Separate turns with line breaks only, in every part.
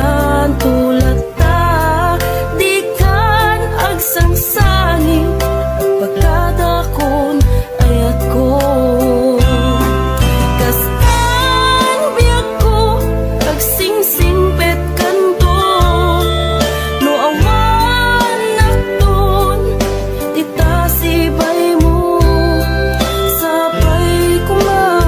kan tulad ta, di kan agsangsani, pagkadakon ayat ko. Kastan biyak ko, agsingsingpet kanto, no awan nakton, tita sibay mo, sabay kuma,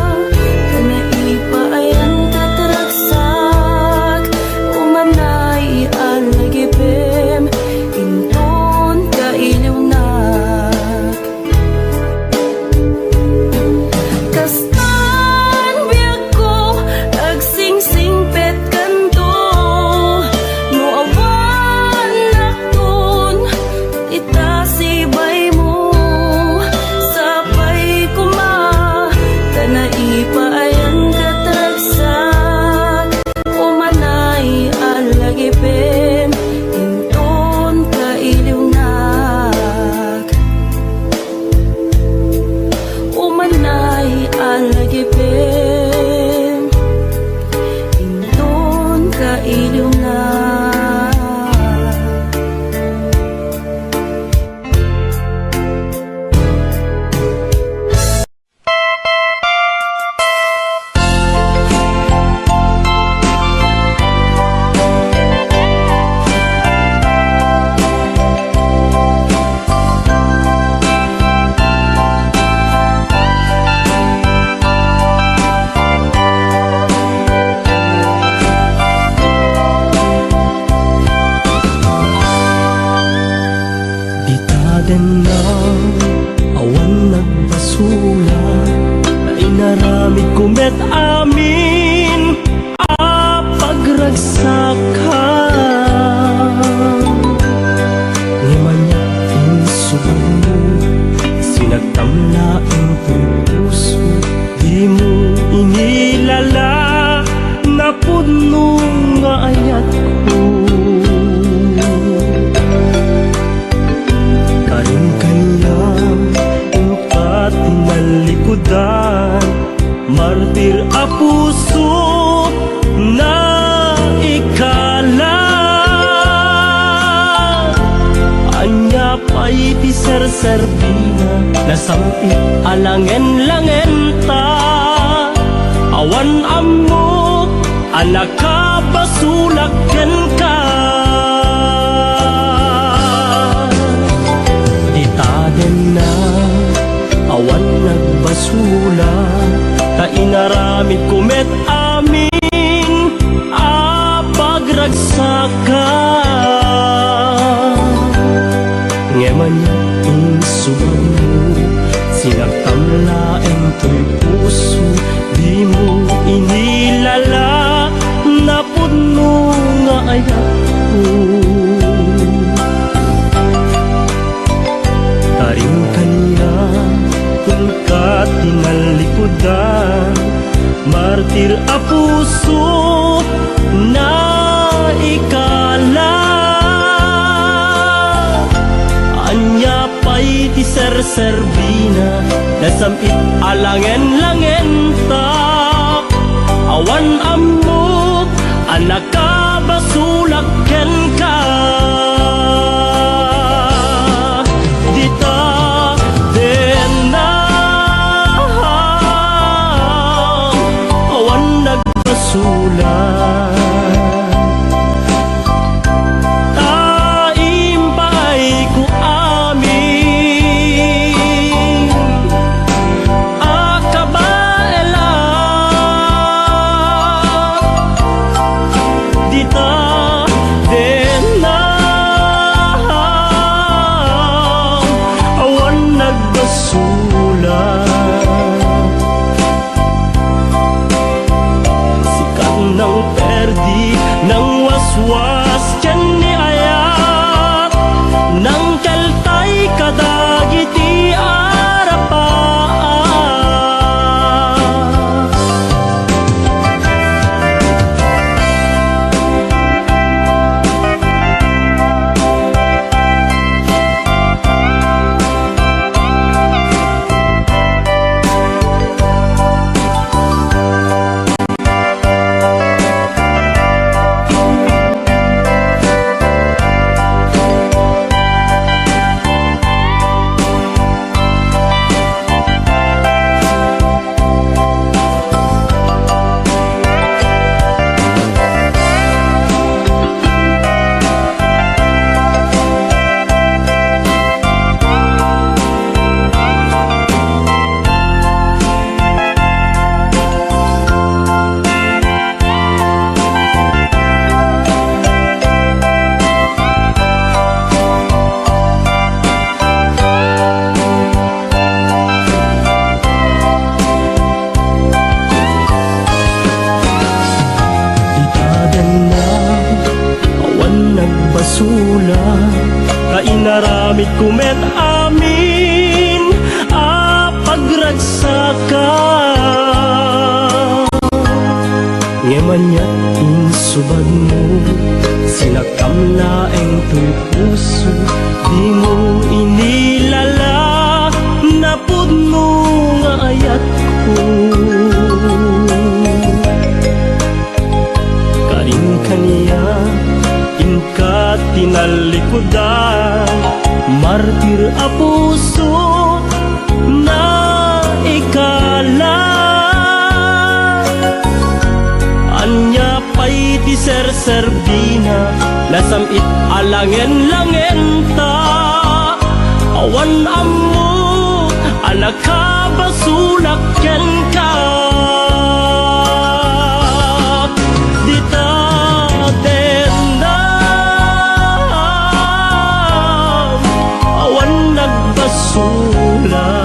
kanaipayan kataragsak, umanay alagipem, inton kailiwnak. Kastan biyak ko, agsingsingpet kanto, no awan nakton, tita sibay mo, sabay kuma, kanaipayan kataragsak, umanay alagipem, inton kailiwnak. Umanay alagipem, inton kailiwnak.
Ditagan na awan nagbasula, na inaramid kumet amin a pagragsakan. Ngimanya insuban mo, sinagtamlaing puso, di mo inilala na puno nga ayat ko. Karon kanyang upat tinalikudan, martir a puso na ikala. Anya pa'y di serserbina, nasampit alangen-langen ta. Awan amok, anak ka basulakkan ka. Ditagan na awan nagbasula, ta inaramid kumet amin a pagragsakan. Ngemanya insuban mo, sinagtamlaeng to'y puso, di mo inilala na puno nga ayat ko. Karing kanya tulkat tinalikudan, martir a puso na ikala. Anya pa'y di serserbina, nasampit alangen-langen ta. Awan amok, anak ka basulakkan ka. Dita den na awan nagbasulan. Taimpay ko amin akabaela. Dita den na awan nagbasulan. Sikat ng perdi ng waswas tiyan ni ayat, ng kaltay kadagiti arapaan. nagbasula, kainaramid kumet amin a pagragsaka. Ngemanyat insubad mo, sinakam laeng tuy puso, di mo inilala, napud mo nga ayat ko. Kain kaniya, inka tinalikudan, martir a puso na ikala. Anya pa'y ti ser-serbina, nasamit alangen-langen ta. Awan ammo, alakabasulak ken ka. Dita tendam, awan nagbasulak.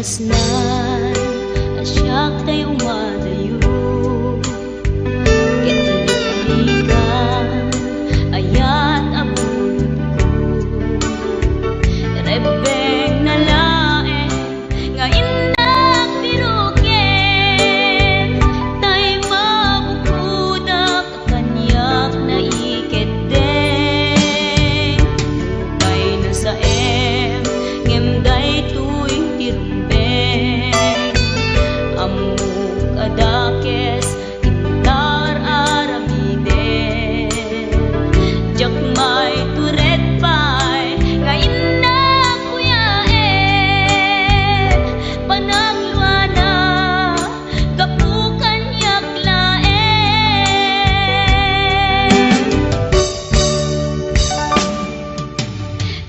Kasnan asyak tay umadayo Kitalikan ayat abulod ko Rebeng na lae nga inag biruken Tay mabukudak kanyak na iketeng Tay na sa ngemday tuy tirumbeng Amuk adakes intar aramiden Jak may turet pay nga inag kuyaen Panangluana kapukan yaklaen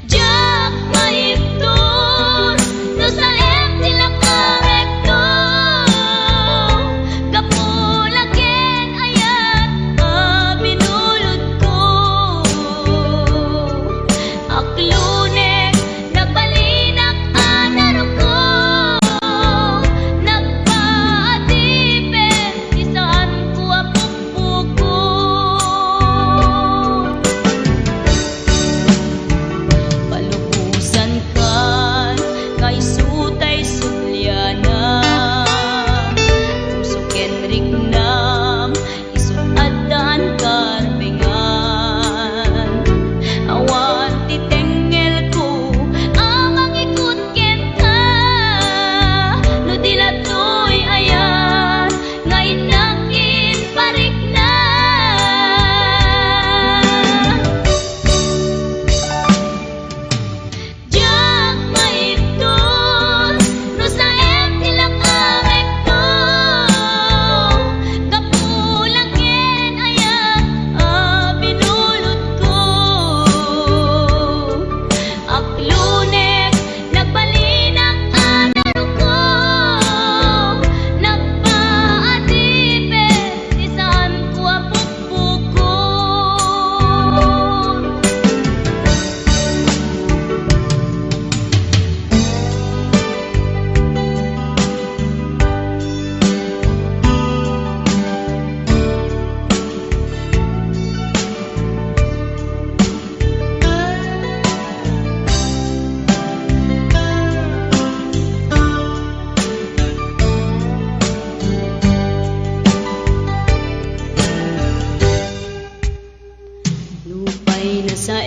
Jak maiptur no sa sila karekto Kapulaken ayat binulod ko Aklunek nagbalinak anaro ko Nagpaatipin isaan ko apukpuko Palubusan kan kay sutay sulyana Pusuken rignam isut adan karbengan Awan titengel ko amang ikut kenta No dilatoy ayan nga inangin parik na Jak maiptur no sa sila karekto Kapulaken ayat binulod ko Aklunek nagbalinak anaro ko Nagpaatipin isaan ko apukpuko Lupay na sa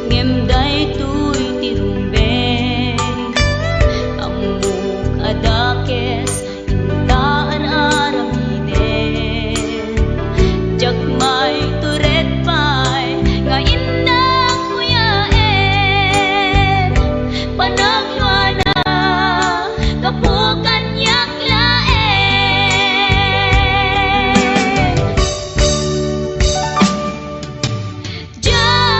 ngemday tuy tirumbeng Amuk adakes intaan aramiden Jak may turet pay nga inang kuyaen Panagluana kapukan yaklaen Jak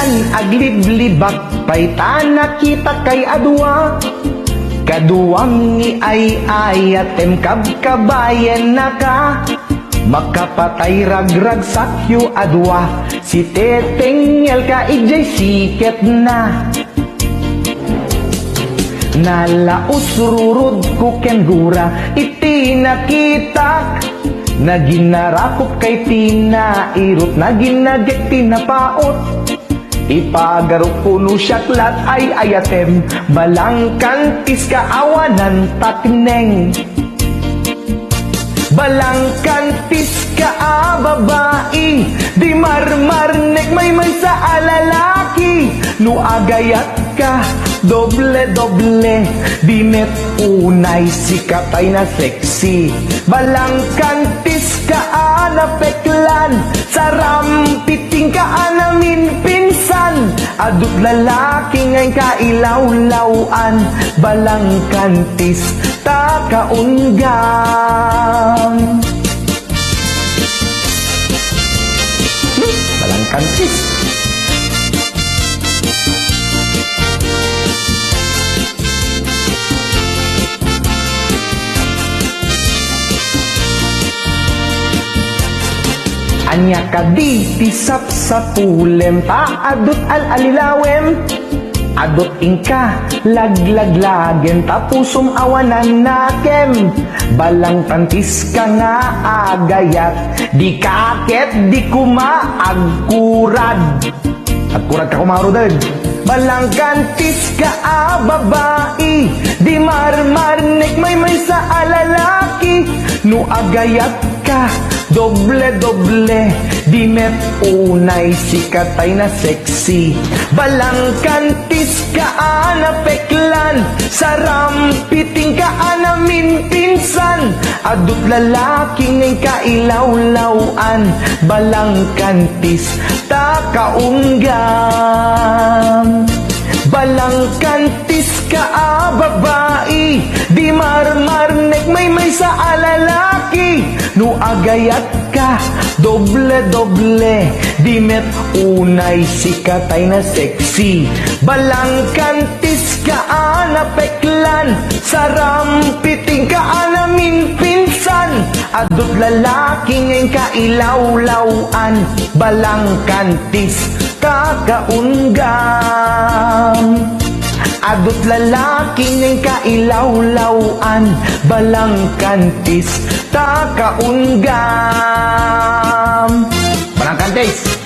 Peklan agliblibak pay ta nakita kay adwa. Kaduwang ni ay atem kabkabayan na ka. Makapatay ragrag sakyo adwa. Si teteng yel ka ijay siket na. Nalaos rurod ko ken gura iti nakitak. Naginarakop kay tina irot naginagek tinapaot. Ipagarok puno syaklat ay ayatem balangkantis kaawanan takneng. Balangkantis ka babae di marmarnek may sa alalaki. No agayat ka doble-doble di net unay sikatay na sexy. Balangkantis ka na peklan sarampiting ka namin pinsan. Adut lalaki ngay kailawlawan balangkantis ta kaunggan. Balangkantis. Anya kadi tisap sa pulem ta adut alilawem. Adot ingka laglagen tapusum awanan nakem. Balang tantis ka nga agayat di kaket di kumaagkurad. Agkurad ka kumarudad. Balang kantis ka babae di marmarnek may sa alalaki. No agayat ka doble-doble di net unay sikatay na sexy. Balangkantis ka na peklan sarampiting ka namin pinsan. Adut lalaki ngay kailawlawan balangkantis ta kaunggan. Balangkantis ka babae di marmarnek may sa alalaki. No agayat ka doble-doble di met unay sikatay na sexy. Balangkantis ka na peklan sarampiting ka namin pinsan. Adut lalaki ngay kailawlawan balangkantis ta kaunggan. Adut lalaki ngay kailawlawan balangkantis ta kaunggan. Balangkantis.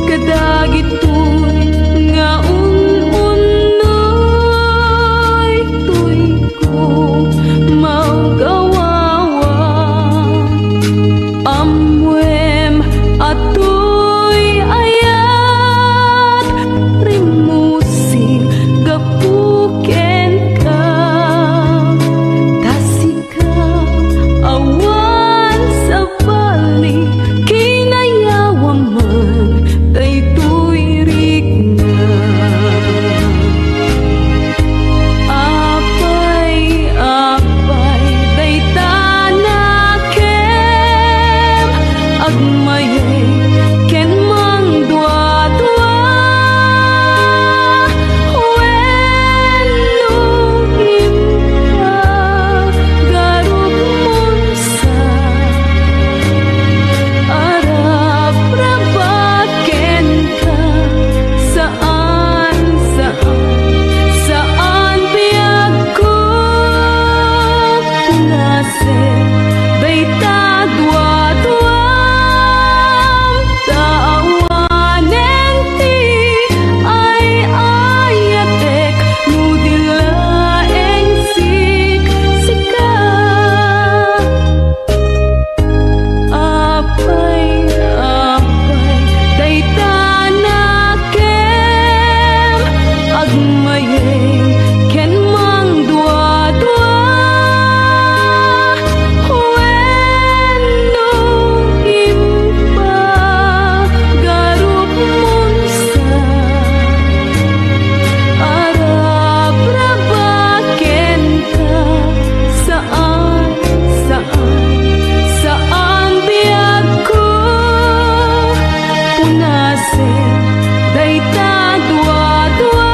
Kadagitoy nga un-uno sen dayta dua-duam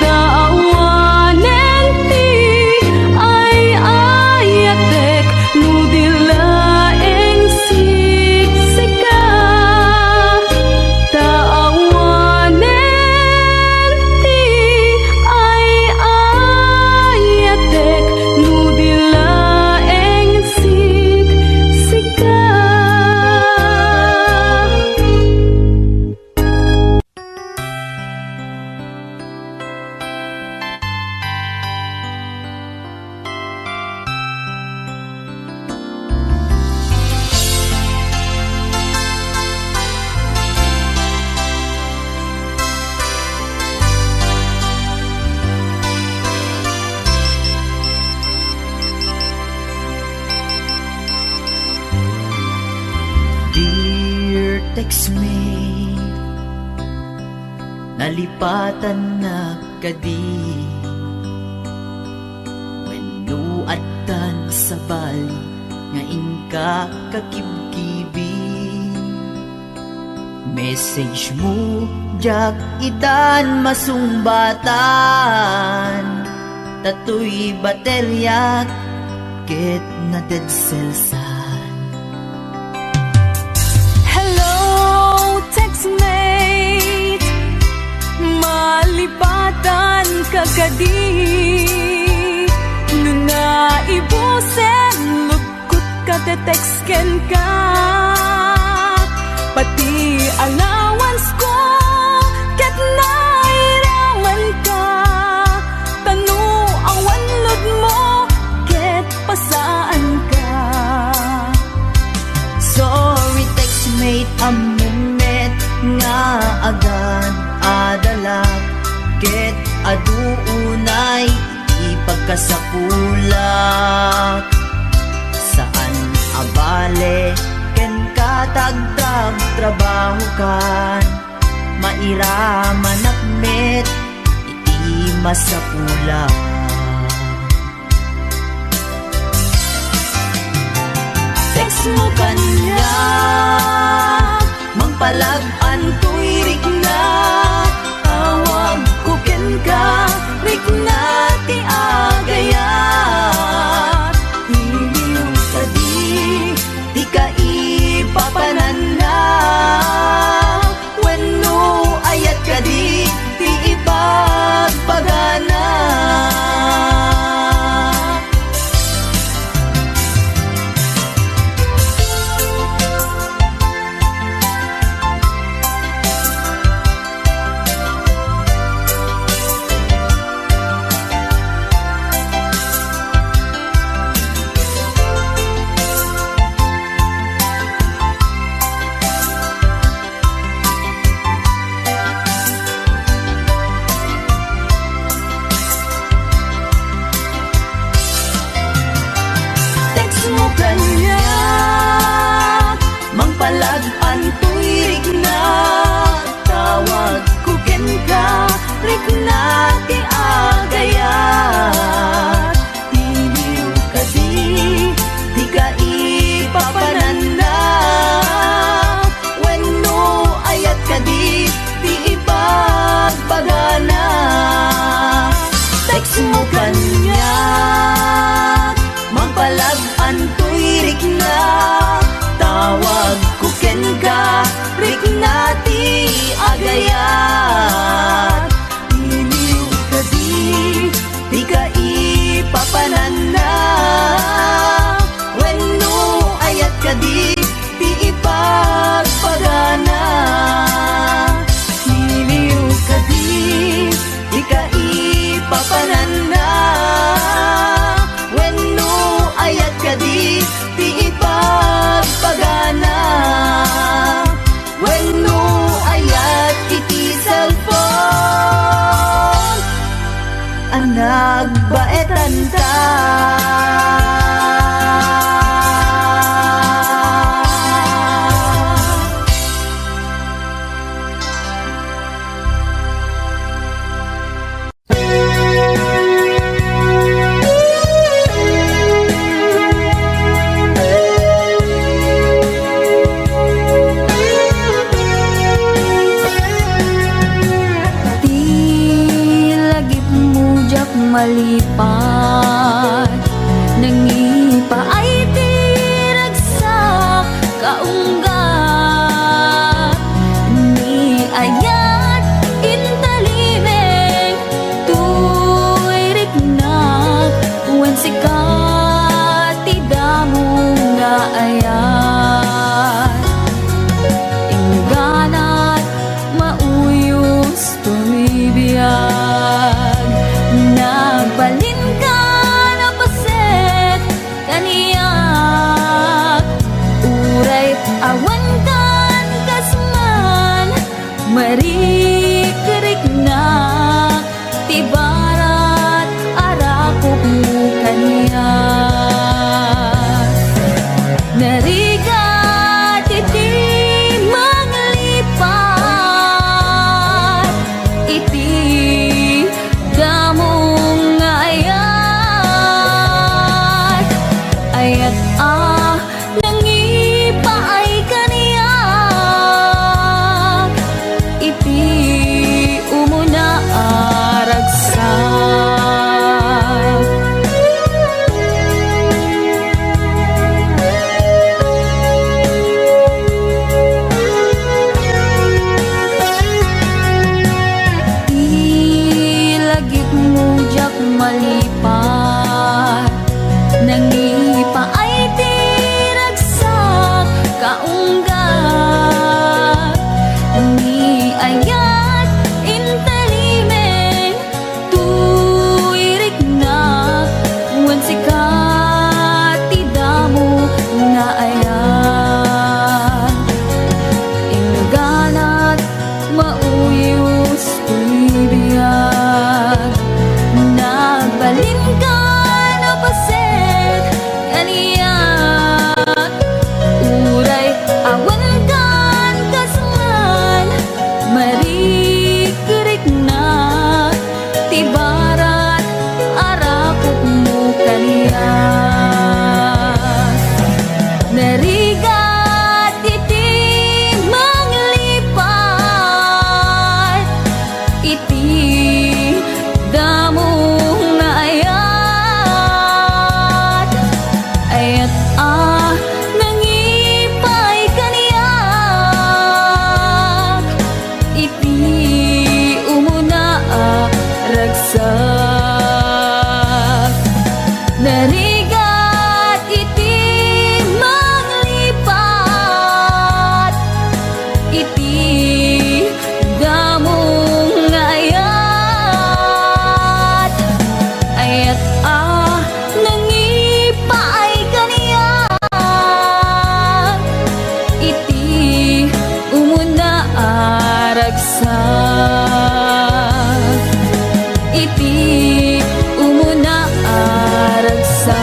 taawanen ti ay ayatek no dilaeng siksika taawanen ti ay ayatek no dilaeng siksika.
Dear textmate, nalipatan na kadi wenno adtan sa bali nga inka kakibkibi. Message mo jak itan masumbatan tatoy bateryak ket na dead cells.
Hello, textmate, malipatan kagadi nuna ibusen lukut ka te-textken ka pati allowance ko ket nairaman ka tanu awan lod mo ket pasaan ka.
Sorry textmate, amumet nga agad adalag ket aduunay ipagkasakulak saan abale ken katagtag trabaho kan mairaman akmet iti masapulak. Text mo kanya mangpalag-an tuirik na tawag ko ken ka rik na ti agayat iliw ka di ka ipapanan na wenno ayat ka di ipagpagana. Mangpalag-an tuirik na tawag ko ken ka rik na ti agayat iliw ka di ka ipapanan na wenno ayat ka di ipagpagana. Text mo kanya mangpalag-an tuirik na tawag ko ken ka rik na ti agayat iliw ka di ka ipapanan na wenno ayat ka di ipagpagana. Iliw ka di ka ipapanan na wenno ayat ka di ipagpagana. Wenno ayat iti cellphone ang nagbaetan ta. Narik-riknak ti barat arakok mo kaniya. Narigat iti maglipat iti damong ayat. Ayat nangipaay kaniya iti umuna aragsak. Ilagit mo jak malipat nangipaay ti ragsak kaunggat ni ayat intelimen tuirik na wan sikat ti damo nga ayat. Ingganat mauyos bibiyag nagbalin ka na paset kaniyak. Uray awan kan kasalan marikirik na ti barat arakok mo kaniyak. Narigat iti manglipat iti damong ayat. Ayat nangipay kaniyak iti umuna ragsak. Narigat iti manglipat iti damong ayat. Ayat nangipaay kaniyak iti umuna aragsak. Iti umuna aragsak.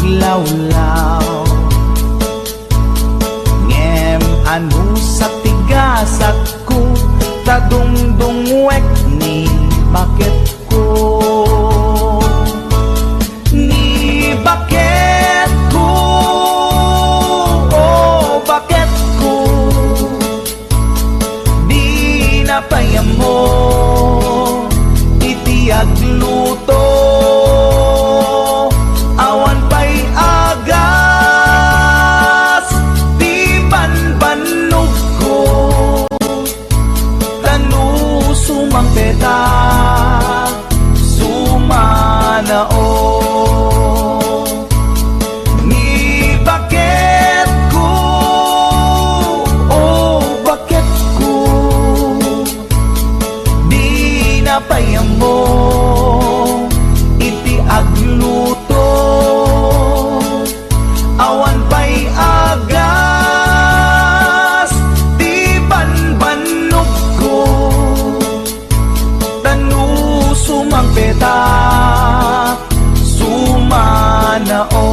aglawlaw. Ngem anu sa tigasat ko, tadungdungwek ni bakit ko. Ni bakit ko, oh bakit ko, di napayam mo iti agluto. Awan pa'y agas, di banbanog ko, tanu sumang peta, sumanao. Ni bakit ko, oh bakit ko, di napayam mo iti agluto. Awan pa'y agas, di banbanog ko, tanu sumang peta, sumanao.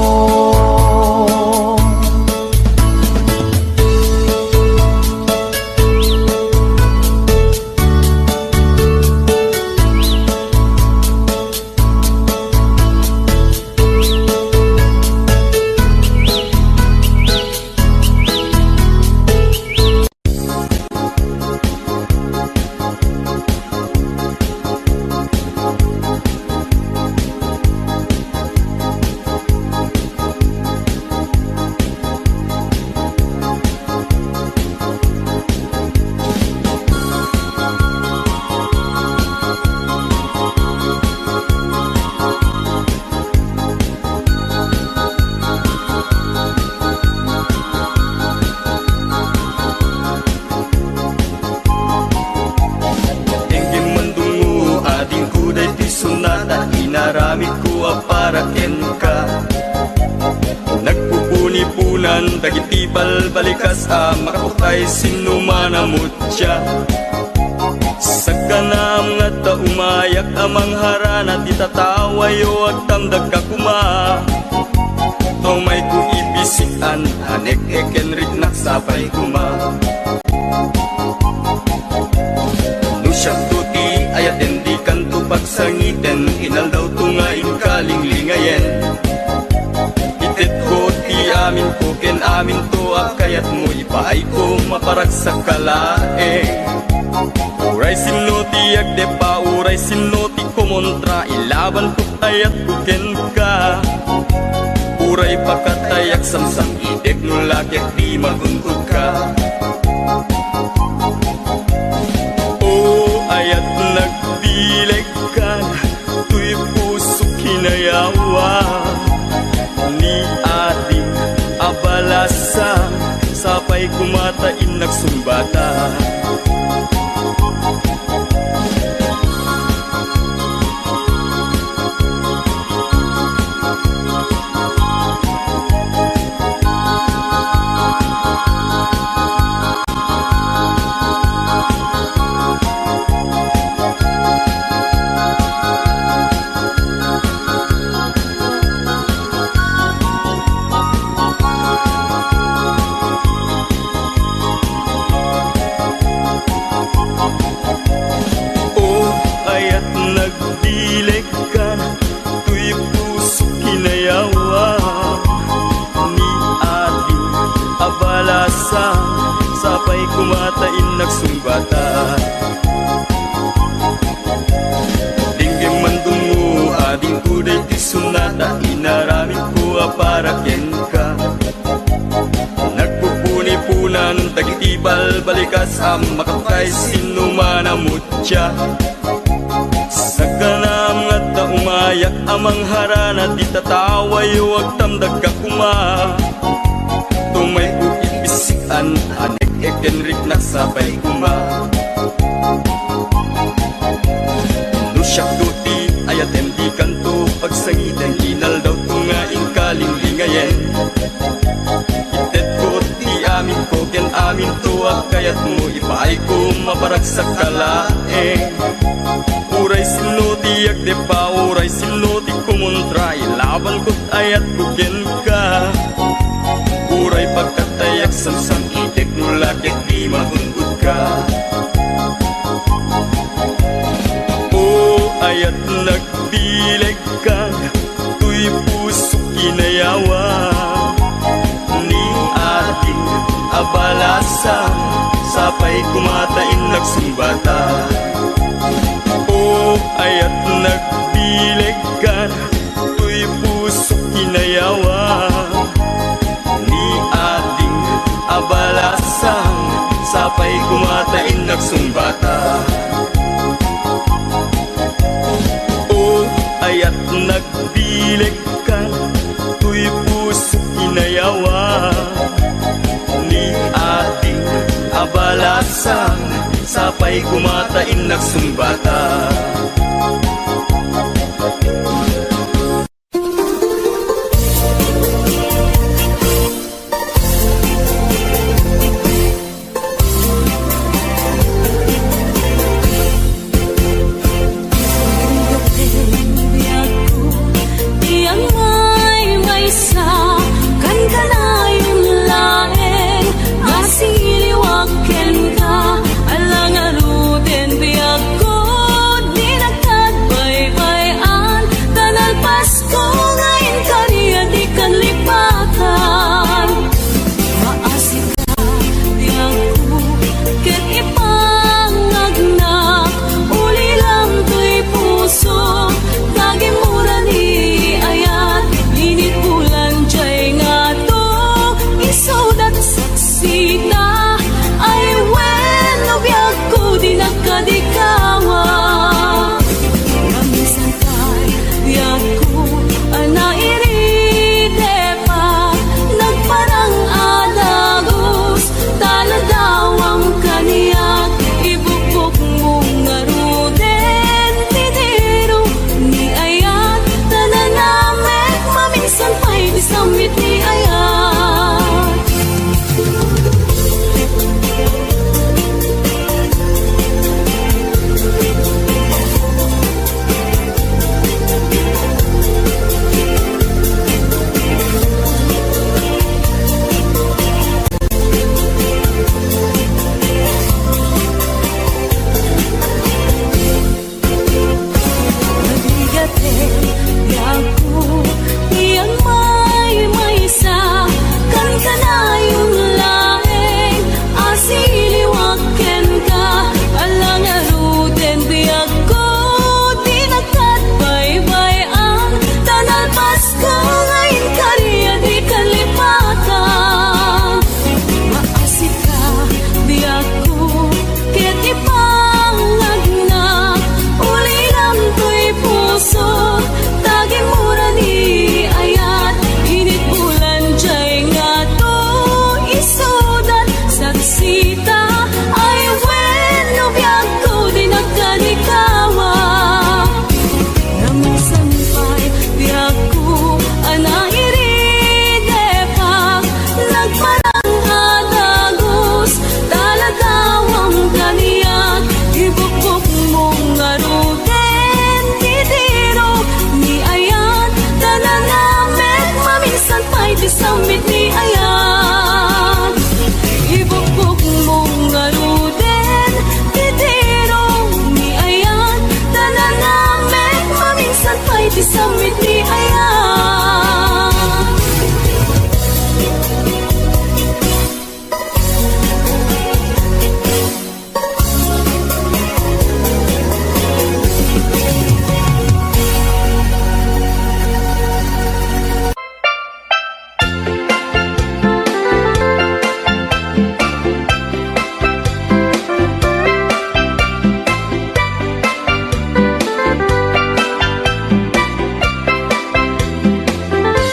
Inaramid ko para ken ka. Nagpupuni-punan dagiti balbalikas makaputay sino manamutya. Sa kanam nga ta umayak amang harana di tatawayo ag tamdag ka kuma. Tomay ko ibisikan anek ekenrit naksapay kuma. Nusyang tuti ayat endi kanto pagsangiten inaldaw tungain kalinglingayen. Itit ko ti amin ko ken amin to kayat mo ipaay ko maparag sa kalae. Uray sino ti agdepa uray sino ti kumontra ilaban ko ayat ko ken ka. Uray pakatayak samsam idek no lakyak di maguntod ka. Ayat nagdileg ka, tuy puso kinayawa. Ni ating abalasa, sapay kumatain nagsumbata. Nagdileg ka, tuy puso kinayawa. Ni ating abalasa, sapay kumatain nagsumbata. Dinggim mandungo, ading kuday ti sunata, inaramid ko para ken ka. Nagpupuni-punan, dagiti balbalikas makaputay sino manamutya. Sa kanam nga ta umayak amang harana di tatawayo ag tamdag ka kuma. Tumay ko ibisikan anek ekenrik naksapay kuma. Nusyak tuti ayat endi kanto pagsangiten inaldaw tungain kalinglingayen. Itet ko ti amin ko ken amin to kayat mo ipaay ko maparag sa kalae. Uray sino ti agdepa, uray sino ti kumontra, Nabalkot ayat kukin ka Uray pagkatayak samsam itik nulakit di mahungkot ka O ayat nagbileg ka Tuy puso kinayawa Ni ating abalasa Sapay kumatain nagsumbata O ayat nagbileg ka Tuy puso kinayawa Ni ating abalasang Sapay kumatain nagsumbata O ayat nagbileg ka Tuy puso kinayawa Ni ating abalasang Sapay kumatain nagsumbata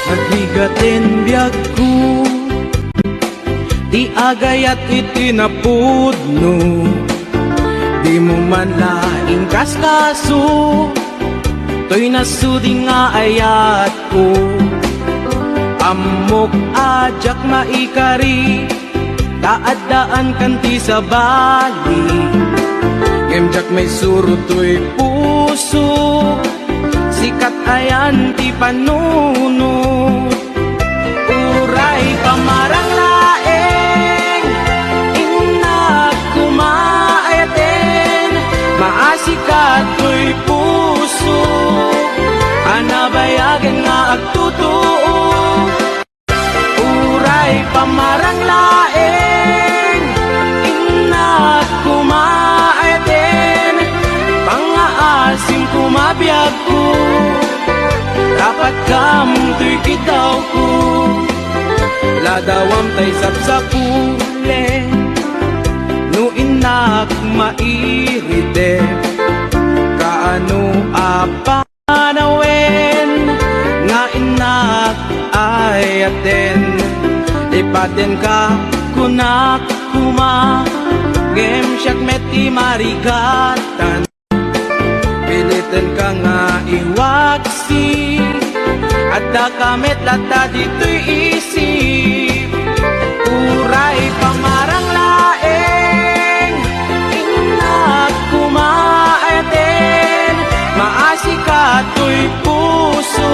Naghigatin biyag ko Di agayat itinapudno Di mo man laing kaskaso To'y nasudi nga ayat ko Amok ajak maikari Taadaan kanti sa bali Gemjak may suro to'y puso sikat ayan ti panunod. Uray pamarang laeng, inak kumaayaten, maasikat ko'y puso, anabayagan nga agtutuo. Uray pamarang laeng, inak kumaayaten, pangaasim kumabiyag ko, dapat kamutoy kitaw ko. Ladawam tay sapsapule, no inak mairide, kaano apanawen, nga inak ayaten, ipaten ka kunak kuma, game siyak meti marigatan, pilitin ka nga iwaksi, at dakamit lata dito'y isip. Uray pamarang laeng, inak kumaayaten, maasikat ko'y puso,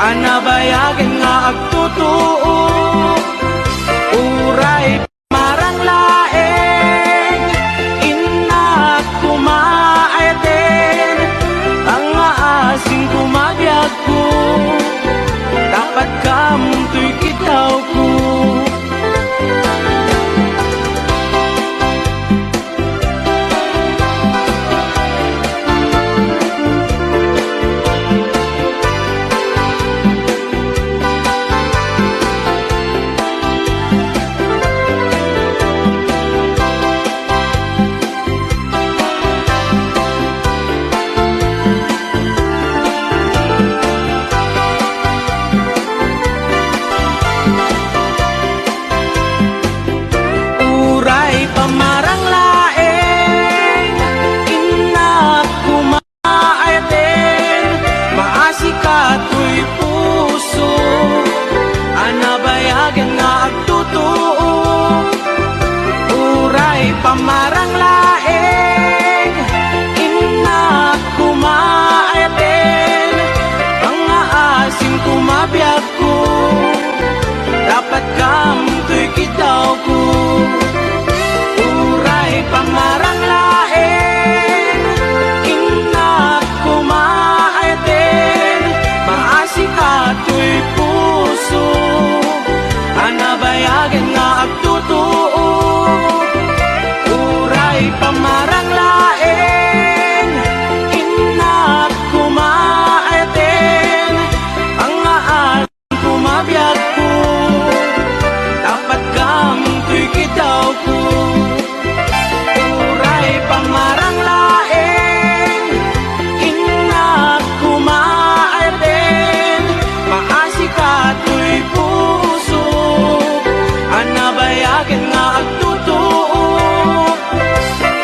anabayagan nga agtutuo. Uray pamarang laeng, inak kumaayaten, ang aasing kumabiyag ko, dapat kamutoy kitaw ko. Pamarang laeng, inak kumaayaten, maasikat ko'y puso, anabayagan nga agtutuo. Uray pamarang laeng, inak kumaayaten, pangaasim kumabiyag ko, dapat kamutoy kitaw ko. Pamarang laeng, inak kumaayaten, maasikat ko'y puso, anabayagan nga agtutuo. Uray pamarang laeng, inak kumaayaten, pangaan kumabiyag ko, dapat kamutoy kitaw ko. Pamarang laeng, inak kumaayaten, maasikat ko'y puso, anabayagan nga agtutuo.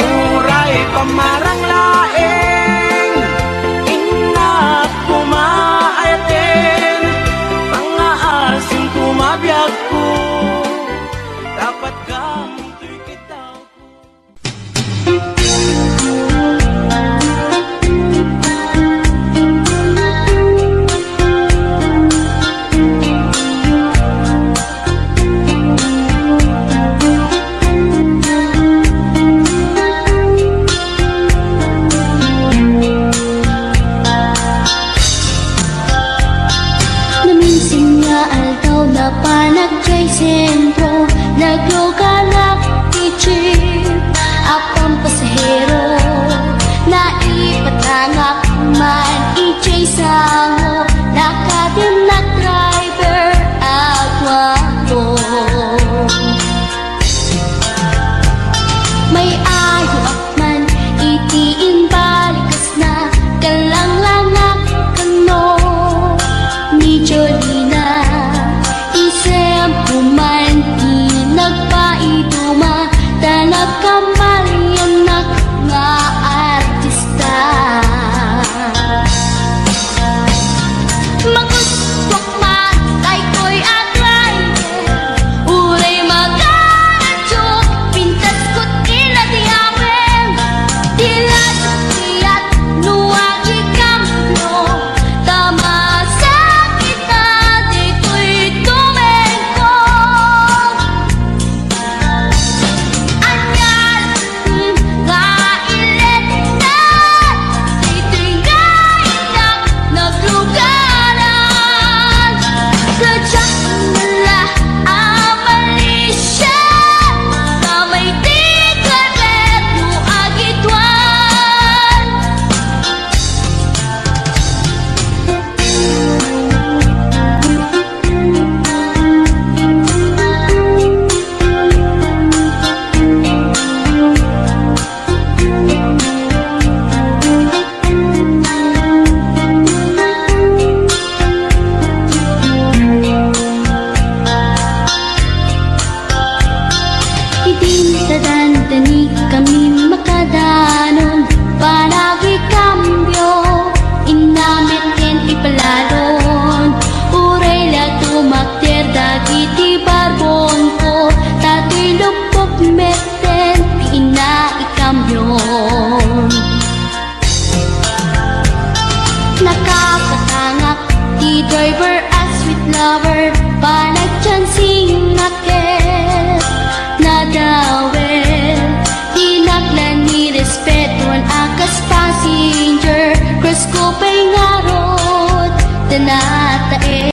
Uray pamarang laeng, inak kumaayaten, pangaasim kumabiyag ko, dapat kamutoy kitaw ko.
Panagkay sentro, naglugalak i-jeep, apang pasahero, naipatangak man i-jay sango, nakadim na driver, agwapo. May ayo akman, itiin balikas na, kalang-langak kano, ni Jolina. Isem kuman, nagpain danatae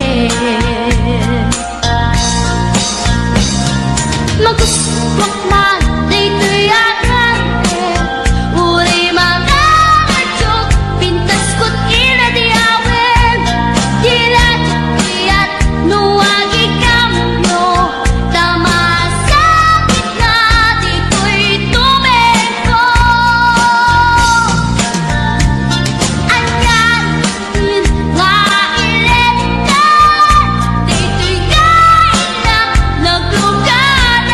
Magustok man dito'y akate Uri mga kadyok Pintas ko't inadiawin Dilat at nuwagi kamyo Tama sakit na dito'y tumeko Anyan nga iletan Dito'y kain na nagluganan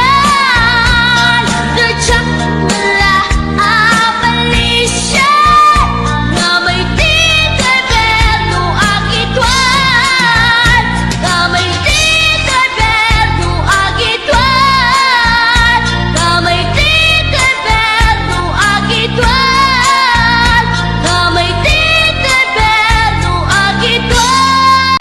Dadyak mula abalisya Nga may tito'y berno agitwan Nga may tito'y berno agitwan Nga may tito'y berno agitwan Nga may tito'y berno agitwan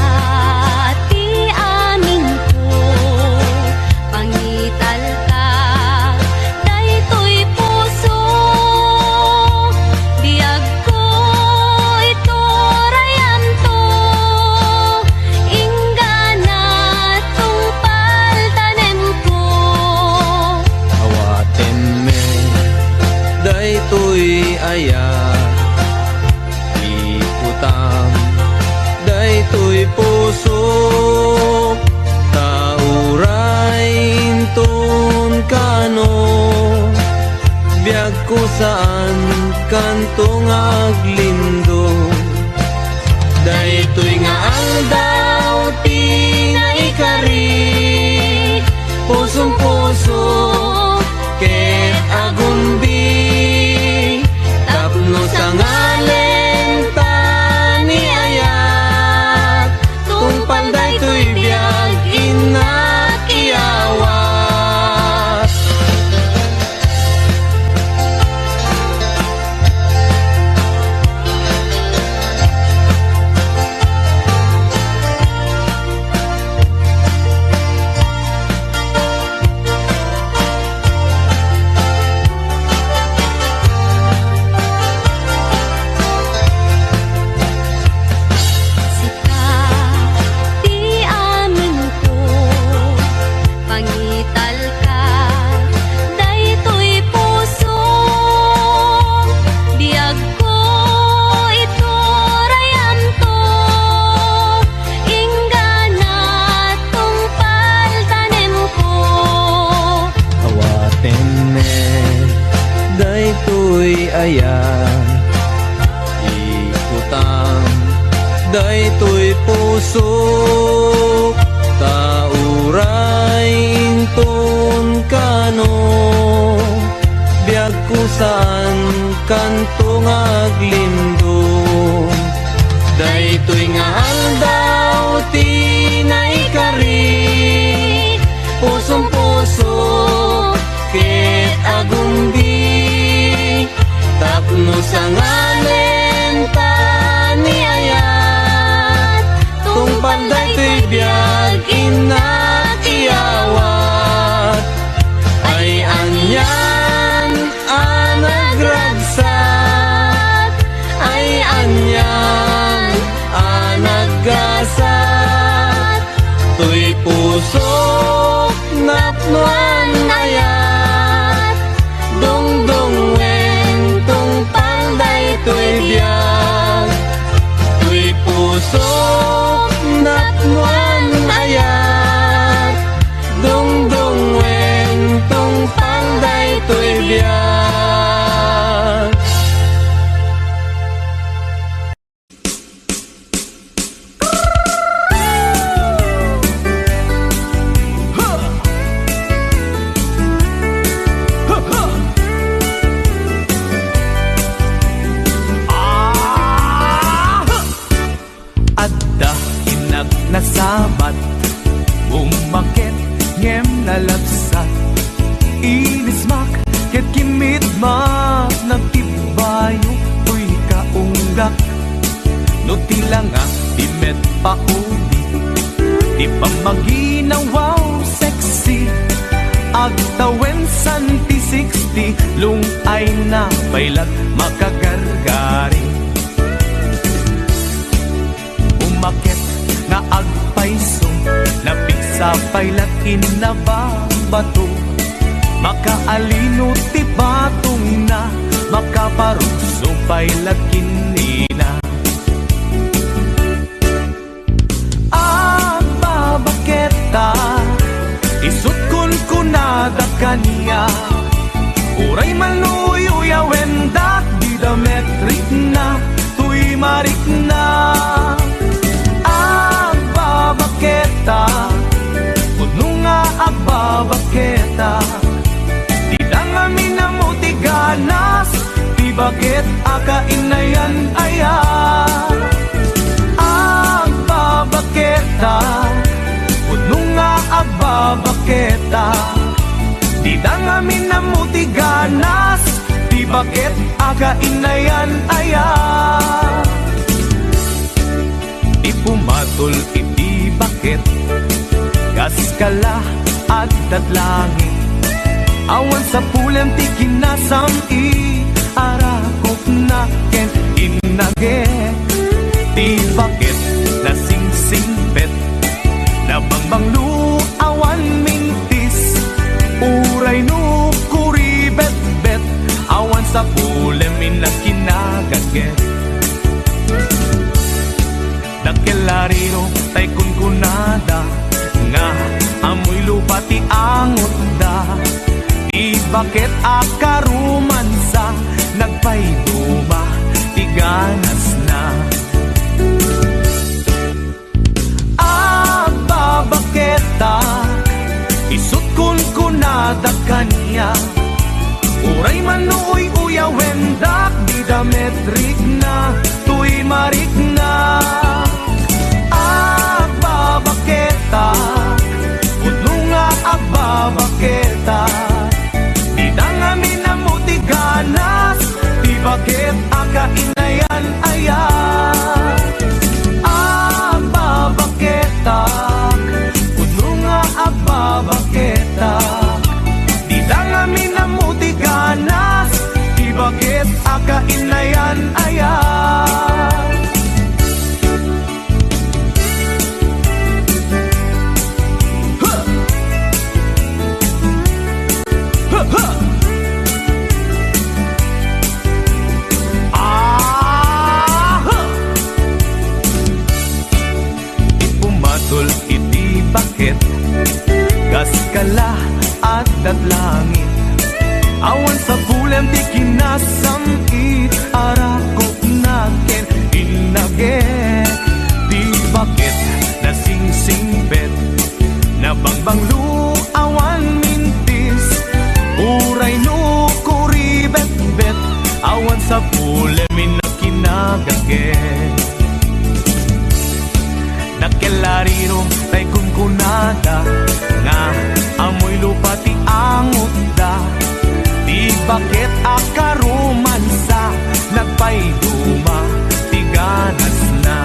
Sikati amin ko, pangital ka, daytoy puso. Biyag ko ito rayam to, ingana tungpal tanem ko.
Awaten me daytoy aya ikutam daytoy puso taurain ton kano biag ko saan kantong aglindo daytoy nga ang daw tinaikari pusong puso ket agumbi tapno sa ngalen tani ayat tungpal daytoy biag inakiyawat
Sikati amin ko, pangital ka, daytoy puso. Biyag ko ito rayam to, ingana tungpal tanem ko.
awaten me daytoy aya ikutam daytoy puso taurain ton kano biag ko saan kantong aglindo daytoy nga ang daw tinaikari pusong puso ket agumbi tapno sa ngalen tani ayat tungpal daytoy biag inakiyawat ay anyan anagragsat ay anyan anaggasat tuy puso napnuan ayat dongdongwen tungpal daytoy biag tuy puso napnuan ayat dongdongwen tungpal daytoy biag mat nagtibayo tuy kaunggak no tila nga di met pauli di pamaginaw wow sexy agtawen santi 60 lung ay na bailat makagargari umakit na agpaiso napigsa bailat inababato makaalino ti batong na makaparuso bailat kinina babaketa isut kun kunada kaniya uray manuyo wendak di dametrik na tuy marik na babaketa kuno nga babaketa di dangami na mo ti ganas di bakit akainayan aya babaketa kuno nga babaketa di dangamin na mo ti ganas di bakit akainayan aya di pumatol iti bakit gas kala at datlangin awan sa pulen ti kinasam arakop na ken inage di bakit na sing-singpet na bangbanglu awan mintis uray no kuribet-bet awan sa pulemin na kinagaget dakelariro tay kunkunada nga amoy lupa ti angot da di bakit akarumansa nagpayduma ti ganas na babaketa isut kun kunada kanya uray manuoy wendak di dametrik na tuy marik na babaketa kuno nga babaketa di dangami na mo ti ganas di bakit akainayan aya babaketa babaketa di dangami na mo ti ganas di bakit akainayan aya ipumatol iti bakit gas kala at datlangin awan sa bulem di kinasamit arakop na ken inage di bakit na sing-singbet na bangbanglu awan mintis uray no kuribet-bet awan sa bulemin na kinagaget nakelariro tay kunkunada nga amoy lupa ti angot da di bakit akarumansa nagpayduma ti ganas na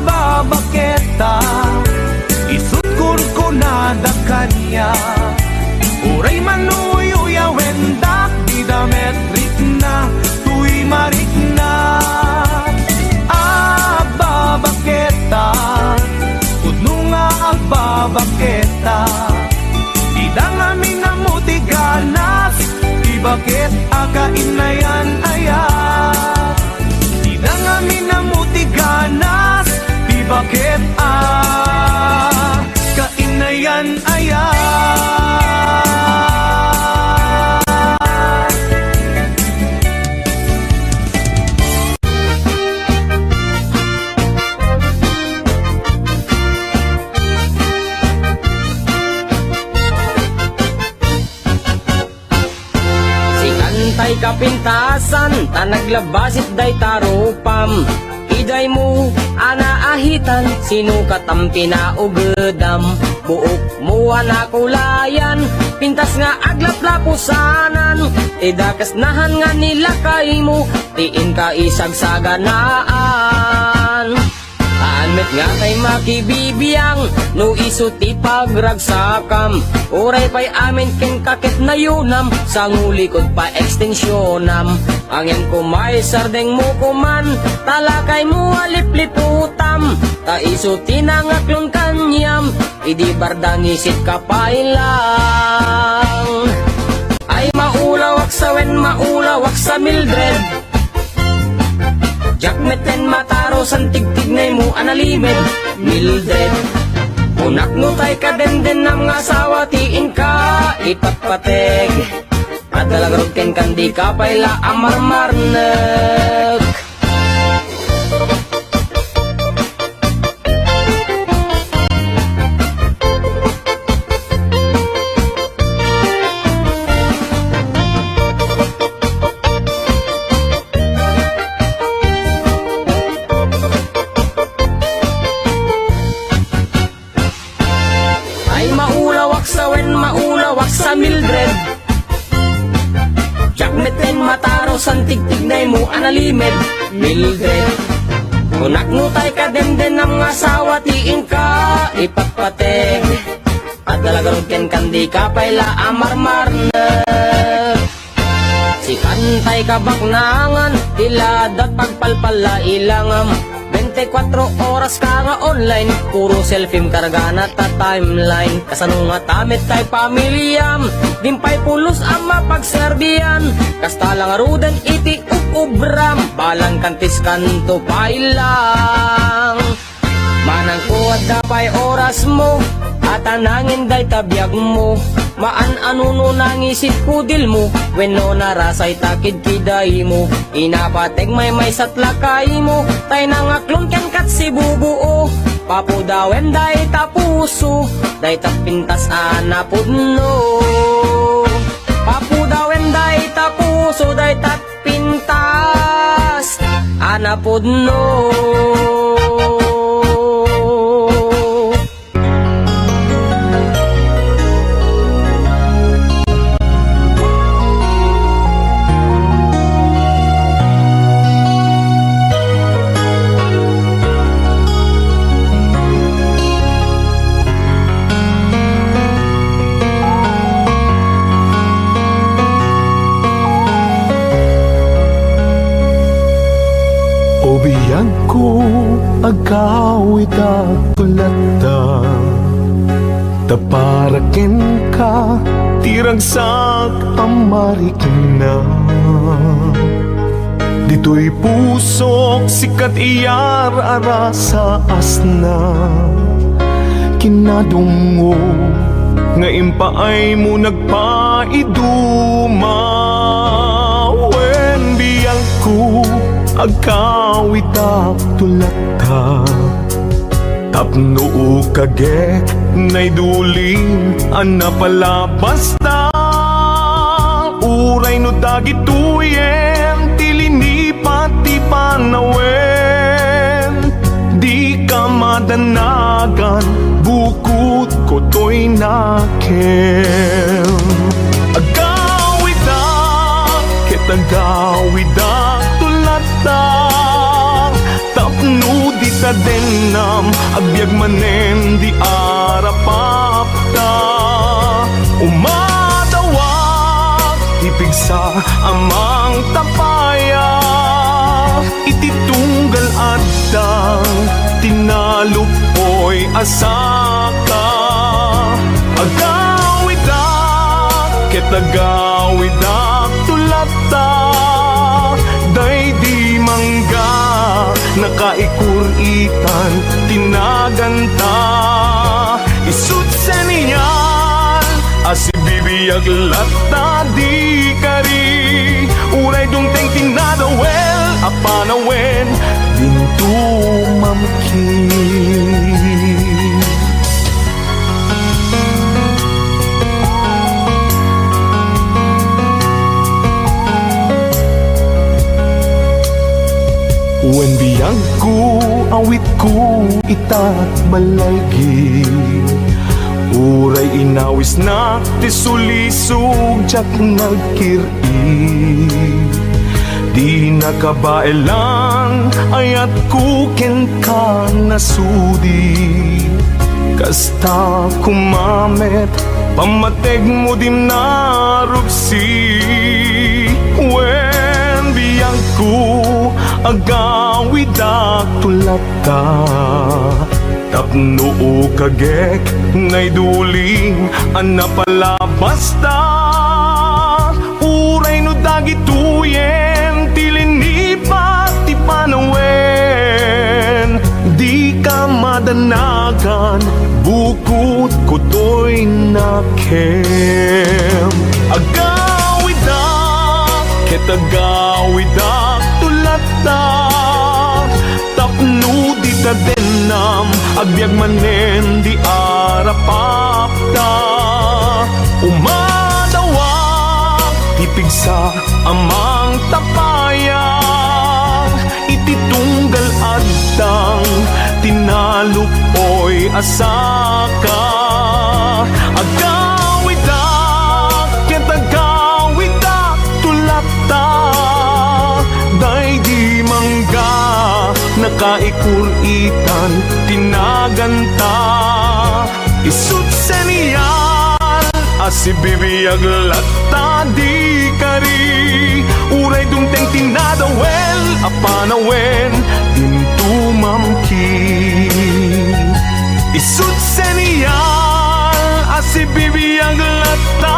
babaketa isut kun kunada kanya uray manuyo wendak di dametrik na tuy marik na babaketa kuno nga babaketa di dangami na mo ti ganas di bakit akainayan aya di dangami na mo ti ganas di bakit akainayan aya
tay kapintasan ta naglabasit day taropam iday mo anaahitan sino katampi na ugedam buok muwa na kulayan, pintas nga aglaplapusanan, idakas nahan nga nila kay mo, tiin ka isagsaganaan. Anmet nga kay makibibiyang, no iso ti pagragsakam, uray pa'y amin ken kakit na yunam, sa ngulikod pa ekstensyonam. Angin ko may sardeng mo kuman, talakay mo alipliputam, ta iso tinangaklong kanyam, idi bardangisit ka pa ilang. Ay maulawak sa wen, maulawak sa Mildred, jakmeten mataro san tigtignay mo analimed Mildred. Unak no tay ka den ng asawa tiin ka ipatpateg, at dalagrog ken kandi ka payla amarmarnek. Maulawak sa Mildred, jakmeten mataro san tigtignay mo analimed Mildred. Kunak no tay ka den ng asawa tiin ka ipatpateg, at dalagarod ken kandi ka payla amarmarnek. Si kantay ka baknangan, tiladat pagpalpala ilangam, 24 oras ka nga online, puro selfie kargana ta timeline. Kasano nga tamit tay pamilyam, dimpay pulos ang mapagserbiyan, kasta lang ruden iti ukubram, balang kantis kanto pailang. Manang kuwad dapay oras mo, at anangin day tabiyag mo, maan-ano nangisit kudil mo, wenno narasay takid kiday mo, inapateg may satlakay mo, tay nangaklon ken kat si bubuo, papudawen day tapuso, day tapintas anapudno. Papudawen day tapuso, day tapintas anapudno.
Biyag ko agawid at tulata, taparakin ka tiragsak amarikin na. Dito'y pusok sikat iyar ara sa asna, kinadungo nga impaay mo nagpaiduma. Wen biyag ko agkawit ak tulata, tapno kagek nay duling ana pala basta. Uray no dagituyen tilini pati panawen, di ka madanagan bukod ko to'y nakem. Agawid ak kitagawid ak tapno di ta denam, agbyag manen di arapapta. Umadawak ipigsa amang tapaya, ititunggal adang tinalupoy asaka. Agawidak kitagawidak tulata, day di mangga nakaikuritan tinaganta. Isut sa niyan asibibiyag lata di kari, uray dumteng tinadawel apanawen dintu mamkin. Wen biyag ko, awit ko, itat balaygi, Uray inawis na ti sulisog jak nagkiri. Di nakabaelan ayat kuken ka nasudi. Kasta kumamet pamateg mo dim narupsi. Wen biyang ku agawidak tulata. Tapno kagek ngay duling anapalabas ta. Uray no dagituyen tilinipat ti panawen. Di ka madanagan bukod ko to'y nakem. Agawidak ket agawidak tulata. Tapno di ta denam agbyag manen di arapapta. Umadawak tipigsa amang tapayang. Ititunggal adtang tinalupoy asaka. Agawidak ket agawidak tulata. Day di mangga nakaikuritan tinaganta. Isut seniyal asibibiyag latta di kari. Uray dumteng tinadawel apanawen intumamkin. Isut seniyal asibibiyag latta